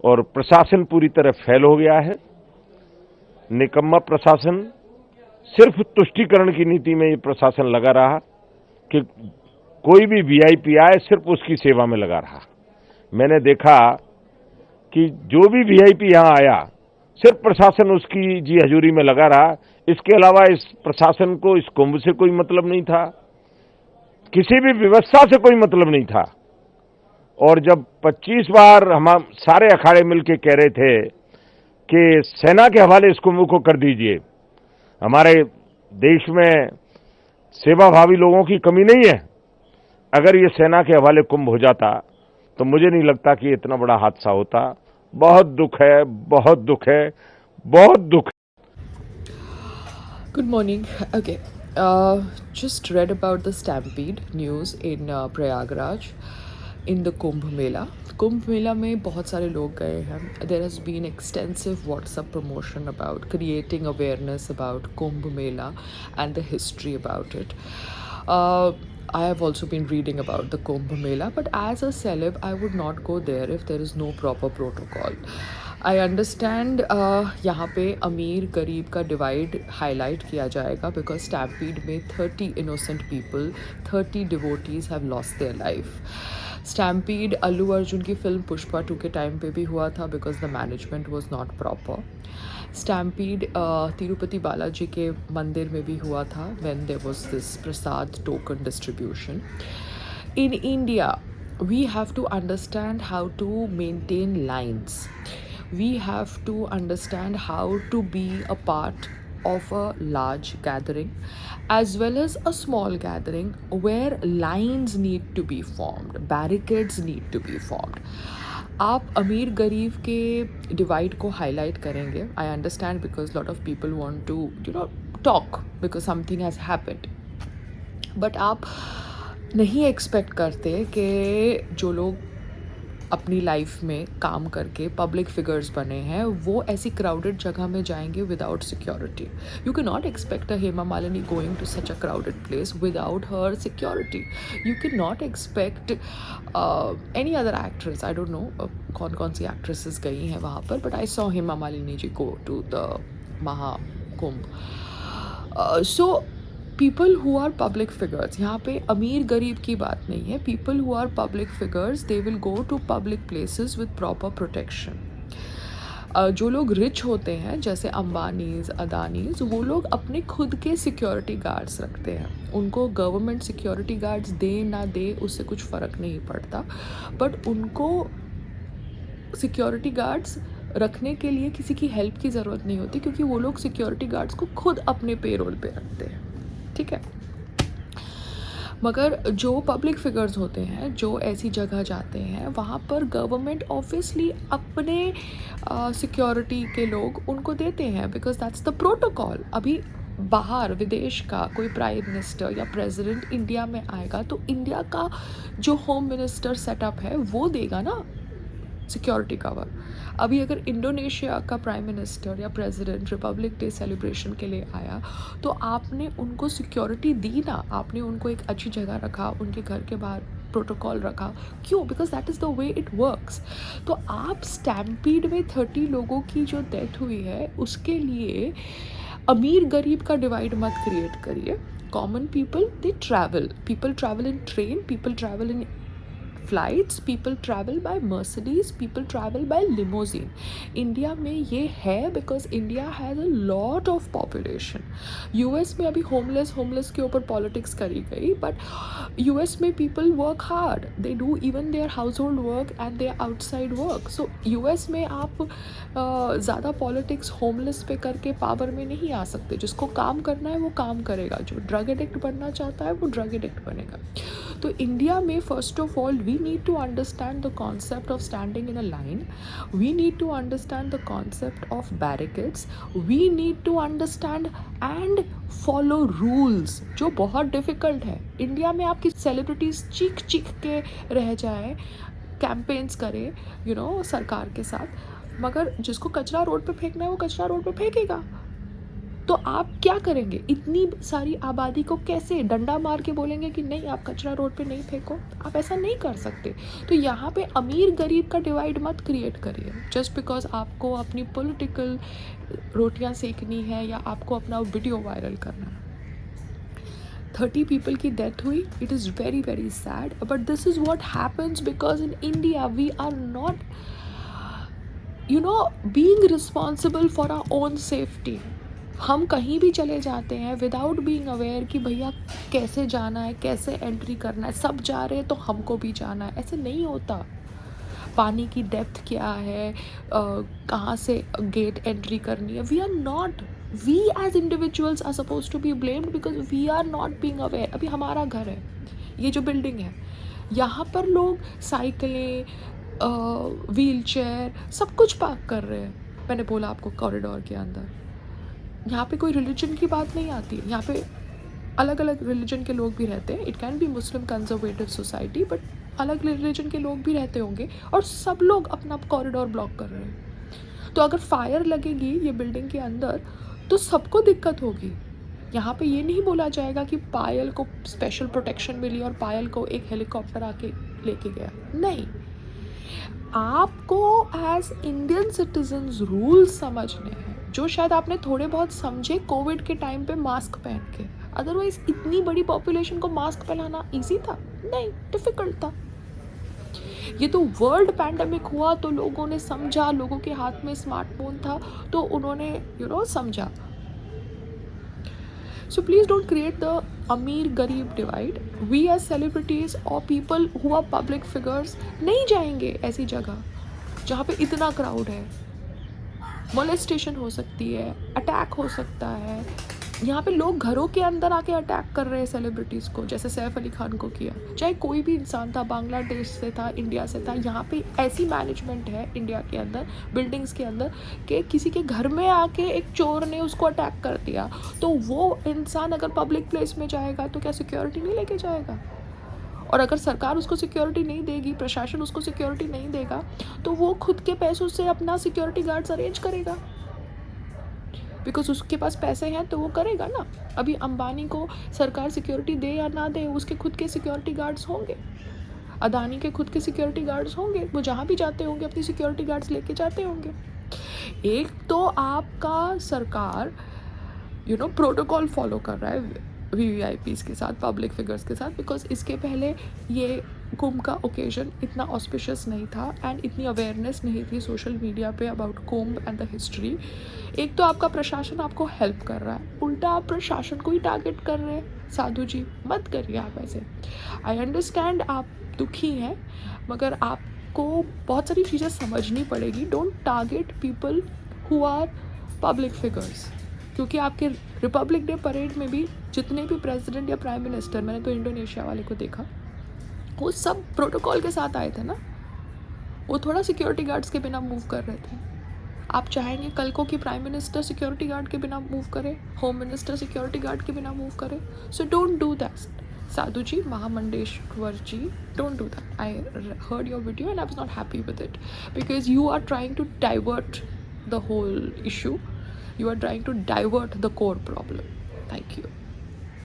और प्रशासन पूरी तरह फेल हो गया है। निकम्मा प्रशासन, सिर्फ तुष्टीकरण की नीति में ये प्रशासन लगा रहा कि कोई भी वीआईपी आए सिर्फ उसकी सेवा में लगा रहा। मैंने देखा कि जो भी वीआईपी यहां आया सिर्फ प्रशासन उसकी जी हजूरी में लगा रहा। इसके अलावा इस प्रशासन को इस कुंभ से कोई मतलब नहीं था, किसी भी व्यवस्था से कोई मतलब नहीं था। और जब 25 बार हम सारे अखाड़े मिलकर कह रहे थे कि सेना के हवाले इस कुंभ को कर दीजिए, हमारे देश में सेवाभावी लोगों की कमी नहीं है, अगर ये सेना के हवाले कुंभ हो जाता तो मुझे नहीं लगता कि इतना बड़ा हादसा होता। बहुत दुख है, बहुत दुख है, बहुत दुख है। Good morning. Okay. Just read about the stampede news in Prayagraj in the Kumbh Mela. Kumbh Mela में बहुत सारे लोग गए हैं. There has been extensive WhatsApp promotion about creating awareness about Kumbh Mela and the history about it. I have also been reading about the Kumbh Mela, but as a celeb, I would not go there if there is no proper protocol. I understand यहाँ पे अमीर गरीब का divide highlight किया जाएगा because stampede में 30 innocent people, 30 devotees have lost their life. Stampede Allu Arjun की film Pushpa 2 के टाइम पे भी हुआ था because the management was not proper. Stampede Tirupati Balaji के मंदिर में भी हुआ था when there was this prasad token distribution. In India, we have to understand how to maintain lines. We have to understand how to be a part of a large gathering as well as a small gathering where lines need to be formed, barricades need to be formed. आप अमीर गरीब के divide को highlight करेंगे. I understand because lot of people want to talk because something has happened. But आप नहीं expect करते कि जो लोग अपनी लाइफ में काम करके पब्लिक फिगर्स बने हैं वो ऐसी क्राउडेड जगह में जाएंगे without security. You can not expect a Hema Malini going to such a crowded place without her security. You can not expect any other actress. I don't know कौन कौन सी एक्ट्रेसेस गई हैं वहाँ पर, but I saw Hema Malini ji go to the Mahakumbh. So people who are public figures, यहाँ पे अमीर गरीब की बात नहीं है. People who are public figures they will go to public places with proper protection. जो लोग रिच होते हैं जैसे अंबानीज, अदानीज, वो लोग अपने खुद के सिक्योरिटी गार्ड्स रखते हैं. उनको गवर्नमेंट सिक्योरिटी गार्ड्स दे ना दे उससे कुछ फ़र्क नहीं पड़ता, बट उनको सिक्योरिटी गार्ड्स रखने के लिए किसी की हेल्प की ज़रूरत नहीं होती क्योंकि वो लोग सिक्योरिटी गार्ड्स को खुद अपने पेरोल पे रखते हैं. ठीक है. मगर जो पब्लिक फिगर्स होते हैं जो ऐसी जगह जाते हैं वहाँ पर गवर्नमेंट ऑब्वियसली अपने सिक्योरिटी के लोग उनको देते हैं बिकॉज दैट्स द प्रोटोकॉल. अभी बाहर विदेश का कोई प्राइम मिनिस्टर या प्रेसिडेंट इंडिया में आएगा तो इंडिया का जो होम मिनिस्टर सेटअप है वो देगा ना सिक्योरिटी कवर. अभी अगर इंडोनेशिया का प्राइम मिनिस्टर या प्रेसिडेंट रिपब्लिक डे सेलिब्रेशन के लिए आया तो आपने उनको सिक्योरिटी दी ना, आपने उनको एक अच्छी जगह रखा, उनके घर के बाहर प्रोटोकॉल रखा. क्यों? Because that is the way it works. तो आप स्टैम्पीड में 30 लोगों की जो डेथ हुई है उसके लिए अमीर गरीब का डिवाइड मत क्रिएट करिए. Common people they travel, people travel in train, people travel in flights, people travel by Mercedes, people travel by limousine. India में ये है because India has a lot of population. US में अभी homeless के ऊपर politics करी गई, but US में people work hard, they do even their household work and their outside work. So US में आप ज़्यादा पॉलिटिक्स होमलेस पे करके पावर में नहीं आ सकते. जिसको काम करना है वो काम करेगा, जो ड्रग एडिक्ट बनना चाहता है वो ड्रग एडिक्ट बनेगा. तो इंडिया में first of all we need to understand the concept of standing in a line. We need to understand the concept of barricades. We need to understand and follow rules, जो बहुत difficult है. India में आपकी celebrities चीख चीख के रह जाए, कैंपेन्स करे सरकार के साथ, मगर जिसको कचरा रोड पे फेंकना है वो कचरा रोड पे फेंकेगा. तो आप क्या करेंगे? इतनी सारी आबादी को कैसे डंडा मार के बोलेंगे कि नहीं आप कचरा रोड पे नहीं फेंको? आप ऐसा नहीं कर सकते। तो यहाँ पे अमीर गरीब का डिवाइड मत क्रिएट करिए जस्ट बिकॉज आपको अपनी पॉलिटिकल रोटियां सेकनी है या आपको अपना वीडियो वायरल करना है। 30 people की डेथ हुई, it is very very sad, but this is what happens because in India we are not being responsible for our own safety. हम कहीं भी चले जाते हैं विदाउट बीइंग अवेयर कि भैया कैसे जाना है, कैसे एंट्री करना है, सब जा रहे हैं तो हमको भी जाना है, ऐसे नहीं होता। पानी की डेप्थ क्या है, कहाँ से गेट एंट्री करनी है, we as individuals are suppose to be blamed because we are not being aware. अभी हमारा घर है, ये जो बिल्डिंग है, यहाँ पर लोग साइकिलें, व्हील चेयर सब कुछ पार्क कर रहे हैं। मैंने बोला आपको कॉरिडोर के अंदर। यहाँ पे कोई रिलीजन की बात नहीं आती है, यहाँ पे अलग अलग रिलीजन के लोग भी रहते हैं। It can be Muslim conservative society, but अलग रिलीजन के लोग भी रहते होंगे और सब लोग अपना कॉरिडोर ब्लॉक कर रहे हैं। तो अगर फायर लगेगी ये बिल्डिंग के अंदर तो सबको दिक्कत होगी। यहाँ पे ये नहीं बोला जाएगा कि पायल को स्पेशल प्रोटेक्शन मिली और पायल को एक हेलीकॉप्टर आके लेके गया, नहीं। आपको एज इंडियन सिटीजन्स रूल्स समझने हैं, जो शायद आपने थोड़े बहुत समझे कोविड के टाइम पे मास्क पहन के। अदरवाइज इतनी बड़ी पॉपुलेशन को मास्क पहनाना इजी था? नहीं, डिफिकल्ट था। ये तो वर्ल्ड पैंडेमिक हुआ तो लोगों ने समझा, लोगों के हाथ में स्मार्टफोन था तो उन्होंने समझा। So please don't create the अमीर गरीब divide. We as celebrities or people who are public figures नहीं जाएंगे ऐसी जगह जहाँ पे इतना क्राउड है। मोलेस्टेशन हो सकती है, अटैक हो सकता है। यहाँ पे लोग घरों के अंदर आके अटैक कर रहे हैं सेलिब्रिटीज़ को, जैसे सैफ अली खान को किया। चाहे कोई भी इंसान था, बांग्लादेश से था, इंडिया से था, यहाँ पे ऐसी मैनेजमेंट है इंडिया के अंदर, बिल्डिंग्स के अंदर, कि किसी के घर में आके एक चोर ने उसको अटैक कर दिया तो वो इंसान अगर पब्लिक प्लेस में जाएगा तो क्या सिक्योरिटी नहीं लेके जाएगा? और अगर सरकार उसको सिक्योरिटी नहीं देगी, प्रशासन उसको सिक्योरिटी नहीं देगा, तो वो खुद के पैसों से अपना सिक्योरिटी गार्ड्स अरेंज करेगा, बिकॉज उसके पास पैसे हैं तो वो करेगा ना। अभी अंबानी को सरकार सिक्योरिटी दे या ना दे, उसके खुद के सिक्योरिटी गार्ड्स होंगे। अदानी के खुद के सिक्योरिटी गार्ड्स होंगे, वो जहाँ भी जाते होंगे अपनी सिक्योरिटी गार्ड्स लेके जाते होंगे। एक तो आपका सरकार प्रोटोकॉल फॉलो कर रहा है VVIPs के साथ, पब्लिक फिगर्स के साथ, बिकॉज इसके पहले ये कुंभ का ओकेजन इतना ऑस्पिशियस नहीं था एंड इतनी अवेयरनेस नहीं थी सोशल मीडिया पे about Kumbh and the history. एक तो आपका प्रशासन आपको हेल्प कर रहा है, उल्टा आप प्रशासन को ही टारगेट कर रहे हैं। साधु जी मत करिए आप ऐसे। आई अंडरस्टैंड आप दुखी हैं, मगर आपको बहुत सारी चीज़ें समझनी पड़ेगी। Don't target people who are public figures, क्योंकि आपके रिपब्लिक डे परेड में भी जितने भी प्रेसिडेंट या प्राइम मिनिस्टर, मैंने तो इंडोनेशिया वाले को देखा, वो सब प्रोटोकॉल के साथ आए थे ना। वो थोड़ा सिक्योरिटी गार्ड्स के बिना मूव कर रहे थे। आप चाहेंगे कल को कि प्राइम मिनिस्टर सिक्योरिटी गार्ड के बिना मूव करे, होम मिनिस्टर सिक्योरिटी गार्ड के बिना मूव करे? So don't do that. साधु जी, महामंडेश्वर जी, don't do that. I heard your video and I was not happy with it because you are trying to divert the whole issue. You are trying to divert the core problem. Thank you.